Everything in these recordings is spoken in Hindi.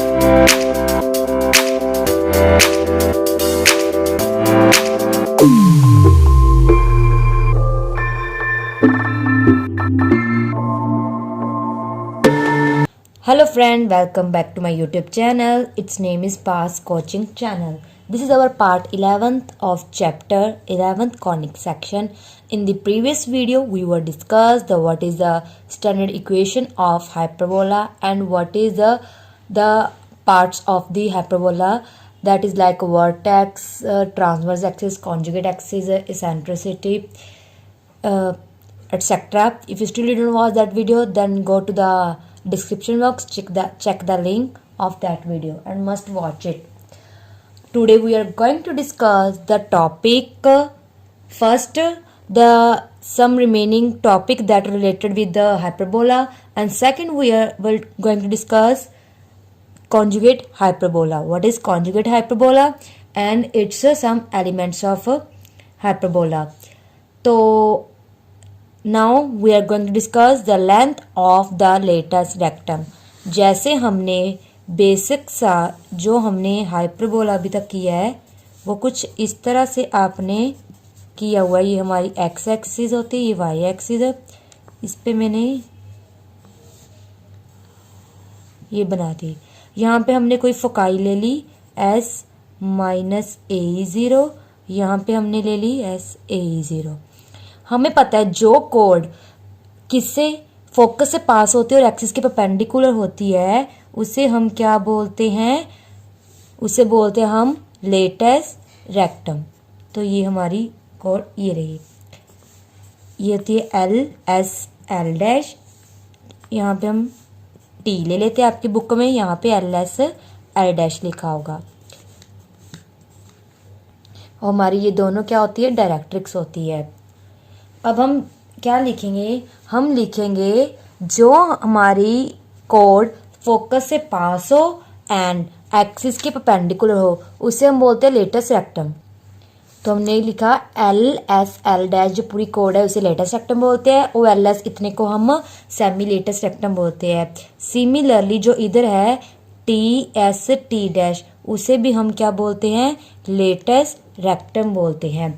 Hello friend, welcome back to my YouTube channel. Its name is Past Coaching Channel. This is our part 11th of chapter 11th conic section. In the previous video, we were discussed what is the standard equation of hyperbola and what is the parts of the hyperbola, that is like vertex, transverse axis, conjugate axis, eccentricity, etc. If you still didn't watch that video, then go to the description box, check the link of that video and must watch it. Today we are going to discuss the topic first, the some remaining topic that are related with the hyperbola, and second we're going to discuss conjugate hyperbola. What is conjugate hyperbola and its some elements of hyperbola. So now we are going to discuss the length of the latus rectum. जैसे हमने बेसिक सा जो हमने हाइपरबोला अभी तक किया है वो कुछ इस तरह से आपने किया हुआ है। ये हमारी एक्स एक्सिस होती है, ये वाई एक्सिस है, इस पे मैंने ये बना दी। यहाँ पे हमने कोई फोकाई ले ली एस माइनस ए ज़ीरो, यहाँ पे हमने ले ली एस ए ज़ीरो। हमें पता है जो कोड किससे फोकस से पास होती है और एक्सिस के परपेंडिकुलर होती है उसे हम क्या बोलते हैं, उसे बोलते हैं हम लेटस रेक्टम। तो ये हमारी कोड ये रही, ये होती है एल एस एल डैश, यहाँ पे हम टी ले लेते हैं, आपकी बुक में यहाँ पे एल एस एल डैश लिखा होगा। और हमारी ये दोनों क्या होती है, डायरेक्ट्रिक्स होती है। अब हम क्या लिखेंगे, हम लिखेंगे जो हमारी कोड फोकस से पास हो एंड एक्सिस के परपेंडिकुलर हो उसे हम बोलते हैं लेटस रेक्टम। तो हमने लिखा एल एस एल डैश, जो पूरी कोड है उसे लेटस रेक्टम बोलते हैं और एल एस इतने को हम सेमी लेटस रेक्टम बोलते हैं। सिमिलरली जो इधर है टी एस टी डैश उसे भी हम क्या बोलते हैं, लेटस रेक्टम बोलते हैं।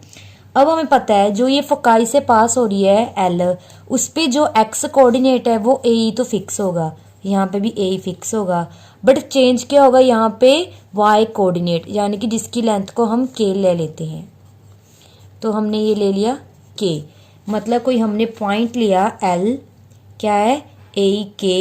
अब हमें पता है जो ये फोकाई से पास हो रही है एल, उस पे जो एक्स कोऑर्डिनेट है वो ए तो फिक्स होगा, यहाँ पे भी ए फिक्स होगा, बट चेंज क्या होगा यहाँ पे वाई कोऑर्डिनेट, यानी कि जिसकी लेंथ को हम के ले लेते हैं। तो हमने ये ले लिया के, मतलब कोई हमने पॉइंट लिया एल, क्या है ए के,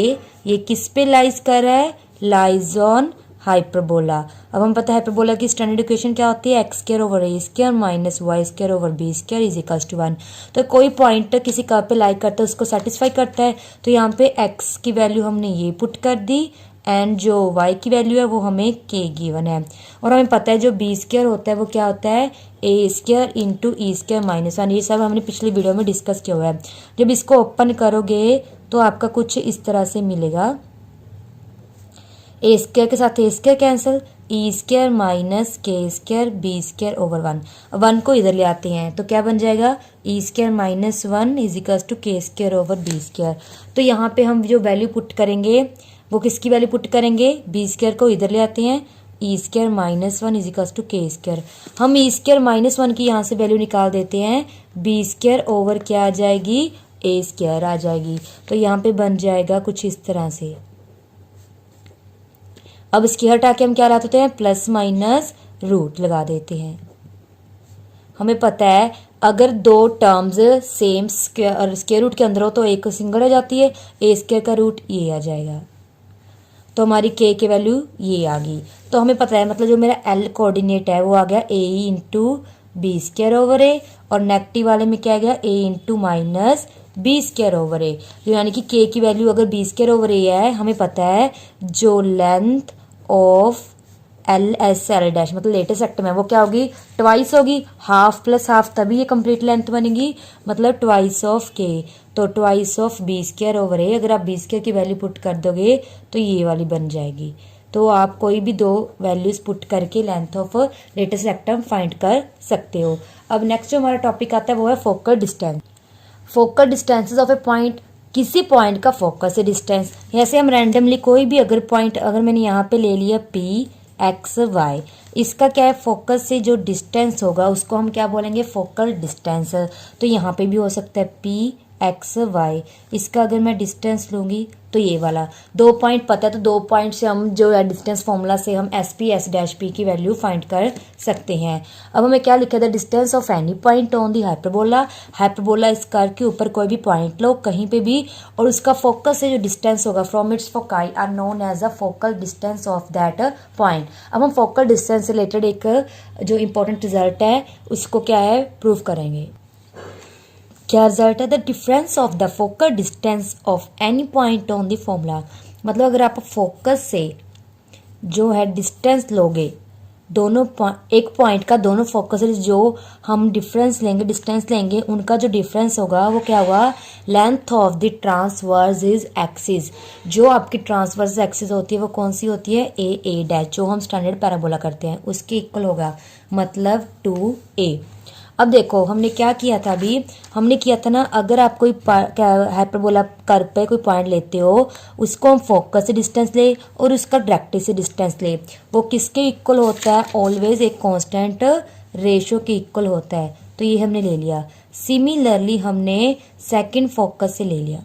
ये किस पे लाइज कर रहा है, लाइज ऑन हाइपरबोला। अब हम पता है हाइपरबोला की स्टैंडर्ड इक्वेशन क्या होती है, x square over a square minus y square over b square is equals to 1। तो कोई पॉइंट किसी कर्व पे लाई करता है उसको सेटिस्फाई करता है, तो यहाँ पे एक्स की वैल्यू हमने ये पुट कर दी एंड जो वाई की वैल्यू है वो हमें के गिवन है। और हमें पता है जो बी स्क्वायर होता है वो क्या होता है, ए स्क्वायर इंटू ई स्क्वायर माइनस 1। ये सब हमने पिछली वीडियो में डिस्कस किया हुआ है। जब इसको ओपन करोगे तो आपका कुछ इस तरह से मिलेगा, ए स्क्वायर के साथ ए स्क्वायर कैंसिल, ई स्क्वायर माइनस के स्क्वायर बी स्क्वायर ओवर 1। 1 को इधर ले आते हैं तो क्या बन जाएगा, e square minus 1 is equals to k square over b square. तो यहाँ पे हम जो वैल्यू पुट करेंगे वो किसकी वैल्यू पुट करेंगे, बी स्क्वायर को इधर ले आते हैं, e square minus 1 is equals to k square. हम ई स्क्वायर माइनस 1 की यहाँ से वैल्यू निकाल देते हैं, बी स्क्वायर ओवर क्या आ जाएगी, ए स्क्वायर आ जाएगी। तो यहाँ पे बन जाएगा कुछ इस तरह से। अब इसकी हटा के हम क्या लगाते हैं, प्लस माइनस रूट लगा देते हैं। हमें पता है अगर दो टर्म्स सेम स्क्वायर रूट के अंदर हो तो एक सिंगल रह जाती है, ए स्क्वायर का रूट ये आ जाएगा। तो हमारी के की वैल्यू ये आ गई। तो हमें पता है मतलब जो मेरा एल कोऑर्डिनेट है वो आ गया a into b square over a, और नेगेटिव वाले में क्या आ गया, a into minus b square over a. यानी कि के की वैल्यू अगर बी स्क्वायर ओवर ए है, हमें पता है जो length of L S L dash मतलब लेटेस्ट रेक्टम है वो क्या होगी, ट्वाइस होगी, हाफ प्लस हाफ तभी ये कंप्लीट लेंथ बनेगी, मतलब ट्वाइस ऑफ के। तो twice of b square over a, अगर आप बी स्क्वायर की वैल्यू पुट कर दोगे तो ये वाली बन जाएगी। तो आप कोई भी दो वैल्यूज पुट करके length of latus rectum find कर सकते हो। अब नेक्स्ट जो हमारा टॉपिक आता है वो है focal distance. Focal distances of A point किसी पॉइंट का फोकस से डिस्टेंस, जैसे हम रैंडमली कोई भी अगर पॉइंट अगर मैंने यहाँ पे ले लिया पी एक्स वाई, इसका क्या है फोकस से जो डिस्टेंस होगा उसको हम क्या बोलेंगे फोकल डिस्टेंस। तो यहाँ पे भी हो सकता है पी एक्स वाई, इसका अगर मैं डिस्टेंस लूँगी तो ये वाला 2 पॉइंट पता है, तो 2 पॉइंट से हम जो है डिस्टेंस फॉर्मूला से हम S P S dash P की वैल्यू फाइंड कर सकते हैं। अब हमें क्या लिखा था, distance of any point on the hyperbola, hyperbola इस कर्व के ऊपर कोई भी पॉइंट लो कहीं पे भी, और उसका फोकस से जो डिस्टेंस होगा from its foci are known as a focal distance of that point. अब हम फोकल डिस्टेंस से रिलेटेड एक जो इंपॉर्टेंट रिजल्ट है उसको क्या है प्रूव करेंगे। क्या रिजल्ट है, the difference of the focal distance of any point on the formula. मतलब अगर आप फोकस से जो है डिस्टेंस लोगे दोनों एक पॉइंट का, दोनों फोकस से जो हम डिफरेंस लेंगे डिस्टेंस लेंगे उनका जो डिफरेंस होगा वो क्या होगा, length of the transverse is axis. जो आपकी ट्रांसवर्स एक्सिस होती है वो कौन सी होती है, ए डैश, जो हम स्टैंडर्ड पैराबोला करते हैं उसके इक्वल होगा, मतलब 2a। अब देखो हमने क्या किया था, अभी हमने किया था ना, अगर आप कोई हाइपरबोला कर्व पे कोई पॉइंट लेते हो उसको हम फोकस से डिस्टेंस ले और उसका डायरेक्ट्रिक्स से डिस्टेंस ले, वो किसके इक्वल होता है, ऑलवेज एक कांस्टेंट रेशो के इक्वल होता है। तो ये हमने ले लिया। सिमिलरली हमने सेकंड फोकस से ले लिया,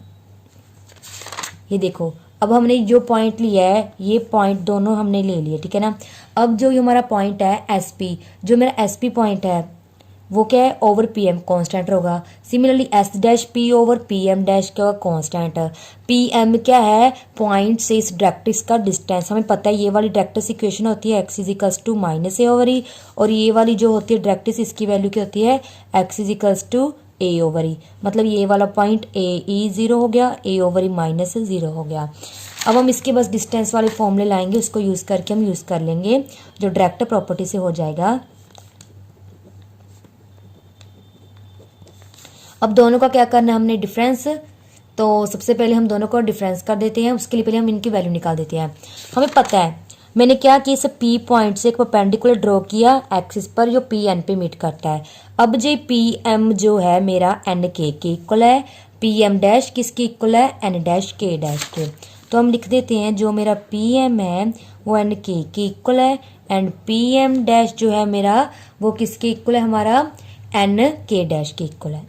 ये देखो अब हमने जो पॉइंट लिया है ये पॉइंट दोनों हमने ले लिए, ठीक है ना। अब जो हमारा पॉइंट है एस पी, जो मेरा एस पी पॉइंट है वो क्या है, ओवर पी एम कॉन्स्टेंट होगा। Similarly S dash P over P M dash क्या होगा, कॉन्स्टेंट। पी एम क्या है, पॉइंट से इस डायरेक्ट्रिक्स का डिस्टेंस। हमें पता है ये वाली डायरेक्ट्रिक्स इक्वेशन होती है x equals to minus a over e, और ये वाली जो होती है डायरेक्ट्रिक्स इसकी वैल्यू क्या होती है, x equals to a over e. मतलब ये वाला पॉइंट ए ई जीरो हो गया, a over e minus zero हो गया। अब हम इसके बस डिस्टेंस वाले फॉर्मूले लाएंगे, उसको यूज़ करके हम यूज़ कर लेंगे जो डायरेक्ट प्रॉपर्टी से हो जाएगा। अब दोनों का क्या करना है हमने डिफरेंस, तो सबसे पहले हम दोनों को डिफरेंस कर देते हैं, उसके लिए पहले हम इनकी वैल्यू निकाल देते हैं। हमें पता है मैंने क्या किया, इस पी पॉइंट से एक परपेंडिकुलर ड्रॉ किया एक्सिस पर जो पी एन पे मीट करता है। अब जो पी एम जो है मेरा एन के इक्वल है, पी एम डैश किसके इक्वल है, एन डैश के डैश के। तो हम लिख देते हैं जो मेरा पी एम है वो एन के इक्वल है, एंड पी एम डैश जो है मेरा वो किसके इक्वल है, हमारा एन के डैश के इक्वल है।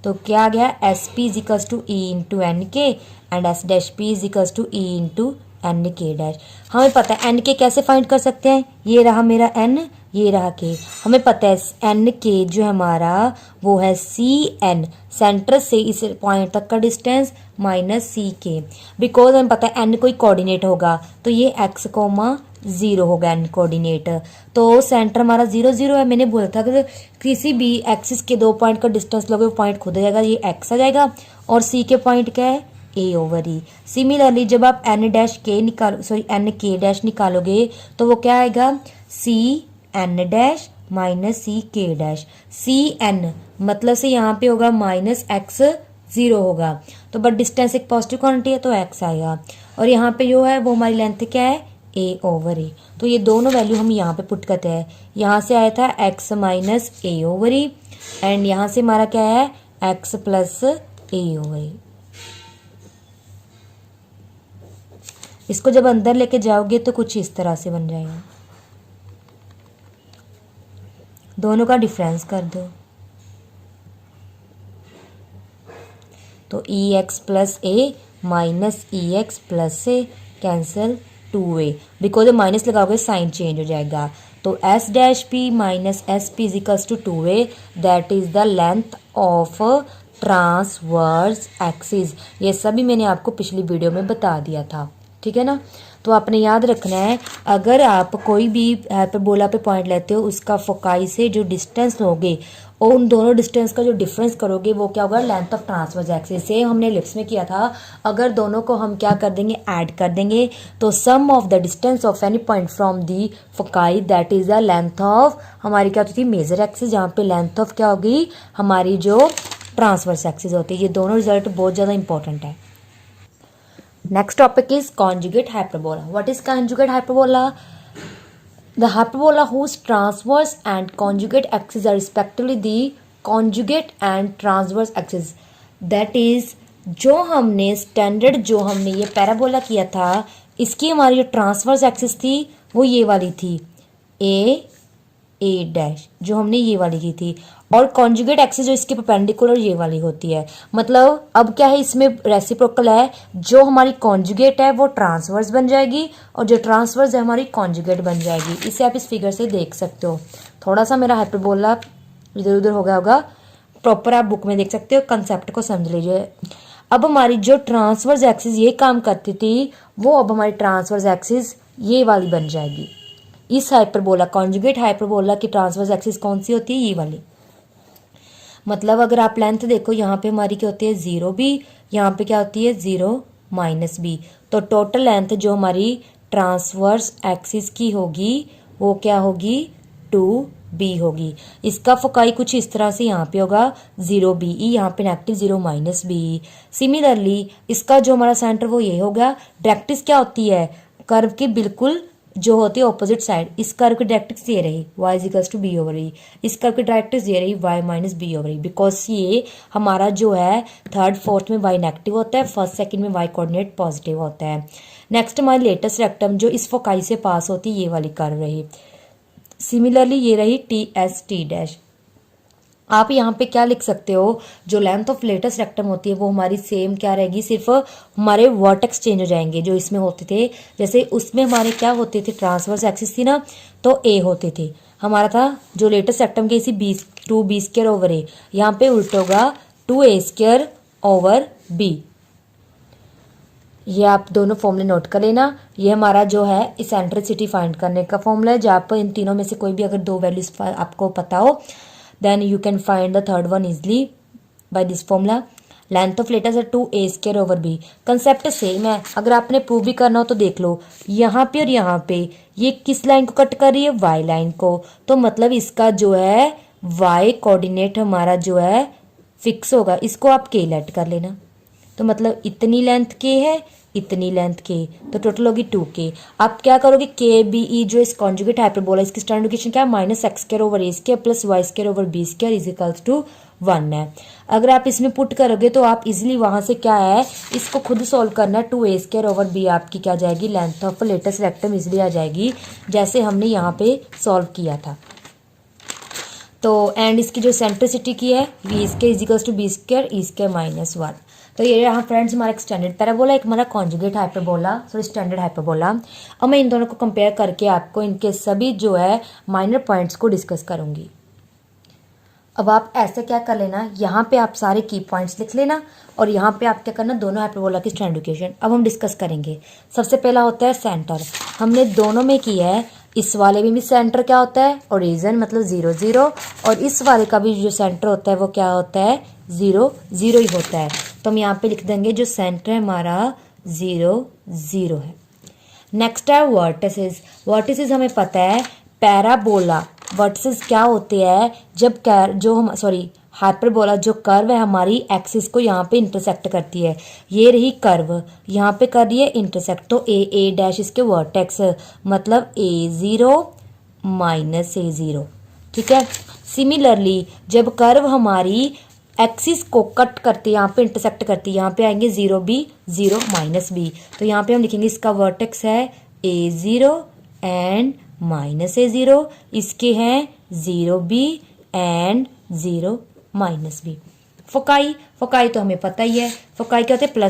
तो क्या आ गया, S P equals to e into n k and S dash P equals to e into n k dash. हमें पता है एन के कैसे फाइंड कर सकते हैं, ये रहा मेरा एन, ये रहा के। हमें पता है एन के जो हमारा वो है सी एन, सेंटर से इस पॉइंट तक का डिस्टेंस माइनस सी के, बिकॉज हमें पता है एन कोई कोऑर्डिनेट होगा तो ये एक्स कोमा जीरो होगा एन कोऑर्डिनेट। तो सेंटर हमारा 0 0 है। मैंने बोला था कि किसी भी एक्सिस के 2 पॉइंट का डिस्टेंस लोगे वो पॉइंट खुद आ जाएगा, ये एक्स आ जाएगा, और सी के पॉइंट क्या है, ए ओवर ई। सिमिलरली जब आप एन डैश के एन के डैश निकालोगे तो वो क्या आएगा, सी एन डैश माइनस सी के डैश। सी एन मतलब से यहाँ पे होगा माइनस एक्स जीरो होगा, तो बट डिस्टेंस एक पॉजिटिव क्वांटिटी है तो एक्स आएगा, और यहाँ पे जो है वो हमारी लेंथ क्या है, ए ओवर ई। तो ये दोनों वैल्यू हम यहाँ पे पुट करते हैं। यहाँ से आया था x minus a over E, and यहाँ से हमारा क्या है, एक्स प्लस ए ओवर ई। इसको जब अंदर लेके जाओगे तो कुछ इस तरह से बन जाएगा। दोनों का डिफरेंस कर दो तो e x plus a minus e x plus a cancel 2a, because minus लगाओगे साइन चेंज हो जाएगा। तो S dash P minus S P equals to 2a, that is the length of transverse axis. ये सभी मैंने आपको पिछली वीडियो में बता दिया था, ठीक है ना। तो आपने याद रखना है, अगर आप कोई भी हाइपरबोला पे पॉइंट लेते हो उसका फोकाई से जो डिस्टेंस लोगे और उन दोनों डिस्टेंस का जो डिफरेंस करोगे वो क्या होगा, लेंथ ऑफ ट्रांसवर्स एक्सिस। से हमने एलिप्स में किया था, अगर दोनों को हम क्या कर देंगे, ऐड कर देंगे, तो sum of the distance of any point from the foci that is the length of हमारी क्या होती थी, मेजर एक्सिस, जहाँ पे लेंथ ऑफ क्या होगी, हमारी जो ट्रांसवर्स एक्सिस होती है। ये दोनों रिजल्ट बहुत ज़्यादा इंपॉर्टेंट है। Next topic is conjugate hyperbola. What is conjugate hyperbola? The hyperbola whose transverse and conjugate axes are respectively the conjugate and transverse axis. That is जो हमने स्टैंडर्ड जो हमने ये पैराबोला किया था, इसकी हमारी जो ट्रांसवर्स एक्सिस थी वो ये वाली थी, ए डैश, जो हमने ये वाली की थी, और कॉन्जुगेट एक्सिस जो इसके परपेंडिकुलर ये वाली होती है। मतलब अब क्या है, इसमें रेसिप्रोकल है, जो हमारी कॉन्जुगेट है वो ट्रांसवर्स बन जाएगी और जो ट्रांसवर्स है हमारी कॉन्जुगेट बन जाएगी। इसे आप इस फिगर से देख सकते हो। थोड़ा सा मेरा हाइपरबोला इधर उधर हो गया होगा, प्रॉपर आप बुक में देख सकते हो, कंसेप्ट को समझ लीजिए। अब हमारी जो ट्रांसवर्स एक्सिस ये काम करती थी, वो अब हमारी ट्रांसवर्स एक्सिस ये वाली बन जाएगी। इस हाइपरबोला, कॉन्जुगेट हाइपरबोला की ट्रांसवर्स एक्सिस कौन सी होती है, ये वाली। मतलब अगर आप लेंथ देखो, यहाँ पे हमारी क्या होती है 0b, यहाँ पे क्या होती है 0 - b, तो टोटल लेंथ जो हमारी ट्रांसवर्स एक्सिस की होगी वो क्या होगी 2b होगी। इसका फोकाई कुछ इस तरह से यहाँ पे होगा 0b, यहाँ पे -0 - b। सिमिलरली इसका जो हमारा सेंटर वो ये होगा। डायरेक्ट्रिक्स क्या होती है, कर्व की बिल्कुल जो होती है ऑपोजिट साइड। इस कर्व की डायरेक्ट्रिक्स ये रही y = b/e, इस कर्व की डायरेक्ट्रिक्स ये रही y - b/e, बिकॉज ये हमारा जो है थर्ड फोर्थ में y नेगेटिव होता है, फर्स्ट सेकंड में y कोऑर्डिनेट पॉजिटिव होता है। नेक्स्ट हमारी लेटेस्ट रेक्टम जो इस फोकाई से पास होती है, ये वाली कर्व रही। सिमिलरली ये रही T डैश। आप यहाँ पे क्या लिख सकते हो, जो लेंथ ऑफ लेटेस्ट रेक्टम होती है वो हमारी सेम क्या रहेगी, सिर्फ हमारे वर्टेक्स चेंज हो जाएंगे जो इसमें होते थे। जैसे उसमें हमारे क्या होते थे, ट्रांसवर्स एक्सिस थी ना, तो ए होते थे हमारा था जो लेटेस्ट रेक्टम के, इसी 2b² / a, यहाँ पे उल्टा होगा 2a² / b। ये आप दोनों फॉर्मूले नोट कर लेना। ये हमारा जो है इसेंट्रिसिटी फाइंड करने का फॉर्मूला है, जहाँ पर इन तीनों में से कोई भी अगर दो वैल्यूज आपको पता हो, then you can find the third one easily by this formula. Length of letters है 2a² / b। कंसेप्ट सेम है, अगर आपने प्रूव भी करना हो तो देख लो। यहाँ पे और यहाँ पे ये किस लाइन को कट कर रही है, y लाइन को, तो मतलब इसका जो है y कोऑर्डिनेट हमारा जो है फिक्स होगा। इसको आप k लेट कर लेना, तो मतलब इतनी लेंथ k है, इतनी लेंथ k, तो टोटल होगी 2k। आप क्या करोगे, के बी ई जो इस कॉन्जुगेट हाइपरबोला, इसकी स्टैंडर्ड इक्वेशन क्या है, -x² / a² + y² / b² = 1 है। अगर आप इसमें पुट करोगे तो आप इजीली वहां से क्या है, इसको खुद सॉल्व करना। 2a² / b आपकी क्या जाएगी, length of latus rectum easily आ जाएगी, जैसे हमने यहाँ पे सॉल्व किया था। तो एंड इसकी जो सेंट्रिसिटी की है v² = b² - 1। तो ये रहा फ्रेंड्स हमारा एक स्टैंडर्ड पैराबोला, एक हमारा conjugate hyperbola, sorry standard hyperbola. अब मैं इन दोनों को कंपेयर करके आपको इनके सभी जो है माइनर पॉइंट्स को डिस्कस करूंगी। अब आप ऐसे क्या कर लेना, यहाँ पे आप सारे की पॉइंट्स लिख लेना और यहाँ पे आप क्या करना, दोनों हाइपरबोला की स्टैंडर्ड इक्वेशन। अब हम डिस्कस करेंगे। सबसे पहला होता है सेंटर, हमने दोनों में किया है। इस वाले में भी सेंटर क्या होता है, ओरिजिन मतलब 0 0, और इस वाले का भी जो सेंटर होता है वो क्या होता है, 0 0 ही होता है। तो हम यहाँ पे लिख देंगे जो सेंटर है हमारा 0 0 है। नेक्स्ट है वर्टिसेस। वर्टिसेस हमें पता है पैराबोला, वर्टिसेस क्या होते हैं, जब जो हम सॉरी हाइपरबोला जो कर्व है हमारी एक्सिस को यहाँ पे इंटरसेक्ट करती है। ये रही कर्व, यहाँ पे कर रही है इंटरसेक्ट, तो ए डैश इसके वर्टेक्स, मतलब a0 - a0, ठीक है। सिमिलरली जब कर्व हमारी एक्सिस को कट करती है, यहाँ पे इंटरसेक्ट करती है, यहाँ पे आएंगे 0b 0 - b, तो यहाँ पे हम लिखेंगे इसका वर्टेक्स है a0 एंड -a0, इसके हैं 0b एंड 0 - b। फोकाई तो हमें पता ही है, फोकाई क्या होते हैं, +-a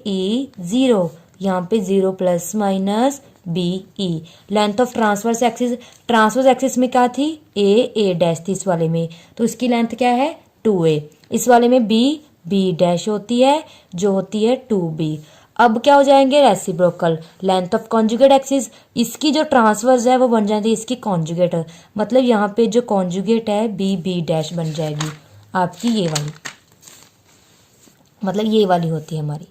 e 0, यहाँ पे 0 ± BE। Length of transverse axis में क्या थी, A डैश थी इस वाले में, तो इसकी लेंथ क्या है 2A। इस वाले में B डैश होती है जो होती है 2B। अब क्या हो जाएंगे, reciprocal. Length of conjugate axis, इसकी जो ट्रांसवर्स है वो बन जाती है इसकी कॉन्जुगेट, मतलब यहाँ पे जो कॉन्जुगेट है B डैश बन जाएगी आपकी ये वाली, मतलब ये वाली होती है हमारी।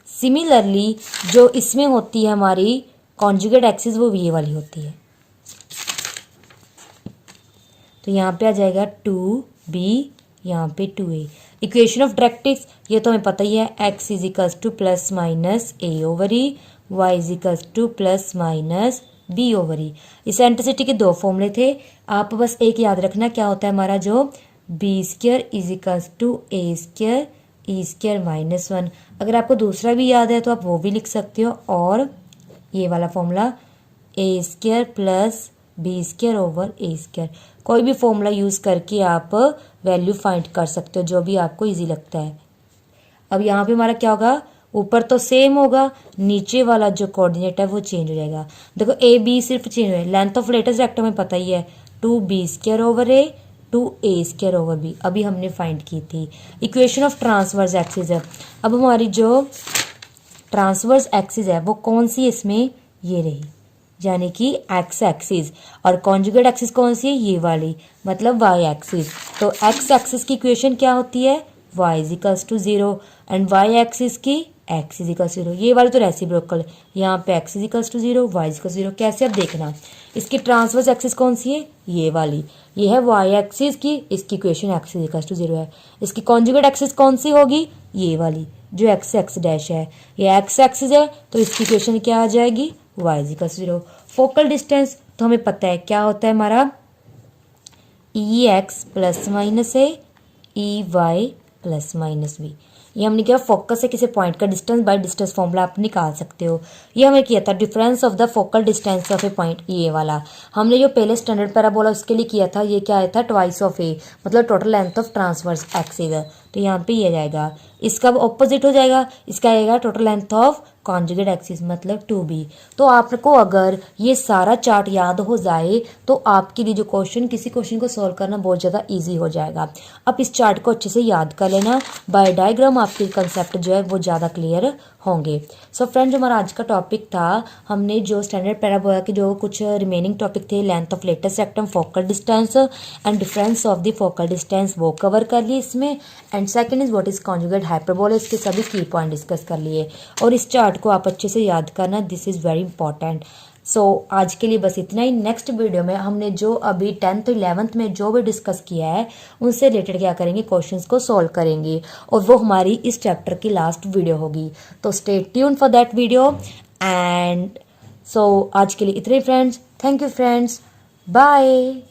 सिमिलरली जो इसमें होती है हमारी कॉन्जुगेट एक्सिस वो ये वाली होती है, तो यहाँ पे आ जाएगा 2B, यहाँ पे 2A। इक्वेशन ऑफ डायरेक्ट्रिक्स ये तो हमें पता ही है, x = +-a/e, y = +-b/e। Eccentricity के दो फॉर्मूले थे, आप बस एक याद रखना क्या होता है हमारा जो b square is equals to a square e square minus 1। अगर आपको दूसरा भी याद है तो आप वो भी लिख सकते हो, और ये वाला formula a square plus b square over a square, कोई भी फॉर्मूला यूज़ करके आप वैल्यू फाइंड कर सकते हो जो भी आपको इजी लगता है। अब यहाँ पे हमारा क्या होगा, ऊपर तो सेम होगा, नीचे वाला जो कोऑर्डिनेट है वो चेंज हो जाएगा। देखो ए बी सिर्फ चेंज है, लेंथ ऑफ लेटेस्ट वेक्टर में पता ही है 2b स्क्वायर ओवर ए 2a स्क्वायर ओवर बी, अभी हमने फाइंड की थी। इक्वेशन ऑफ ट्रांसवर्स एक्सिस है। अब हमारी जो ट्रांसवर्स एक्सिस है वो कौन सी, इसमें ये रही, यानी कि एक्स एक्सिस, और कॉन्जुगेट एक्सिस कौन सी है, ये वाली, मतलब वाई एक्सिस। तो एक्स एक्सिस की इक्वेशन क्या होती है, y is equals to 0, and y axis की x इज इक्वल्स 0। ये वाली तो रेसिप्रोकल, यहाँ पे x is equals to 0, y is equals 0। कैसे, अब देखना, इसकी ट्रांसवर्स एक्सिस कौन सी है, ये वाली, ये है y एक्सिस की, इसकी equation x is equals to 0 है। इसकी कॉन्जुगेट एक्सिस कौन सी होगी, ये वाली जो x डैश है, ये x एक्सिस है, तो इसकी इक्वेशन क्या आ जाएगी, y is equals 0। Focal distance तो हमें पता है क्या होता है हमारा, e x plus minus a e y plus minus b. ये हमने किया फोकस से किसी पॉइंट का डिस्टेंस बाय डिस्टेंस फॉर्मूला आप निकाल सकते हो। ये हमें किया था difference of the focal distance of A point, ये वाला हमने जो पहले स्टैंडर्ड पैराबोला उसके लिए किया था। ये क्या आया था, ट्वाइस ऑफ ए, मतलब total length of transverse axis. तो यहाँ पे ये जाएगा, इसका ऑपोजिट हो जाएगा, इसका आएगा total length of conjugate axis, मतलब 2b। तो आपको अगर ये सारा चार्ट याद हो जाए तो आपके लिए जो क्वेश्चन, किसी क्वेश्चन को सॉल्व करना बहुत ज़्यादा इजी हो जाएगा। अब इस चार्ट को अच्छे से याद कर लेना, बाय डायग्राम आपके कंसेप्ट जो है वो ज़्यादा क्लियर होंगे। सो फ्रेंड, जो हमारा आज का टॉपिक था, हमने जो स्टैंडर्ड पैराबोला के जो कुछ रिमेनिंग टॉपिक थे, length of latus rectum, focal distance and difference of the focal distance, वो कवर कर लिए इसमें। And second is what is conjugate hyperbola, इसके सभी की पॉइंट डिस्कस कर लिए। और इस चार्ट को आप अच्छे से याद करना, दिस इज़ वेरी इंपॉर्टेंट। सो आज के लिए बस इतना ही। नेक्स्ट वीडियो में हमने जो अभी 10th 11th में जो भी डिस्कस किया है उनसे रिलेटेड क्या करेंगे, क्वेश्चंस को सॉल्व करेंगे, और वो हमारी इस चैप्टर की लास्ट वीडियो होगी। तो stay tune for that video. And so आज के लिए इतने friends, thank you friends, bye.